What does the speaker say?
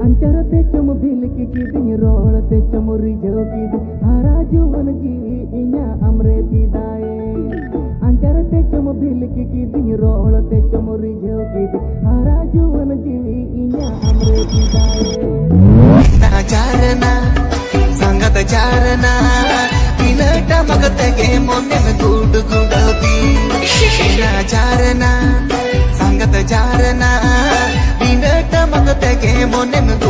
अंचरते चम बिलकी किदिन रोड़ते चम रिझव किद हारा जुवन जीवी इन्या अमरे पिदाए अंचरते चम बिलकी किदिन रोड़ते चम रिझव किद हारा जुवन जीवी इन्या अमरे पिदाए चारना संगत चारना पिनटा मगतगे मोने में गुड गुडती चारना संगत चारना पिनटा मगतगे मोने में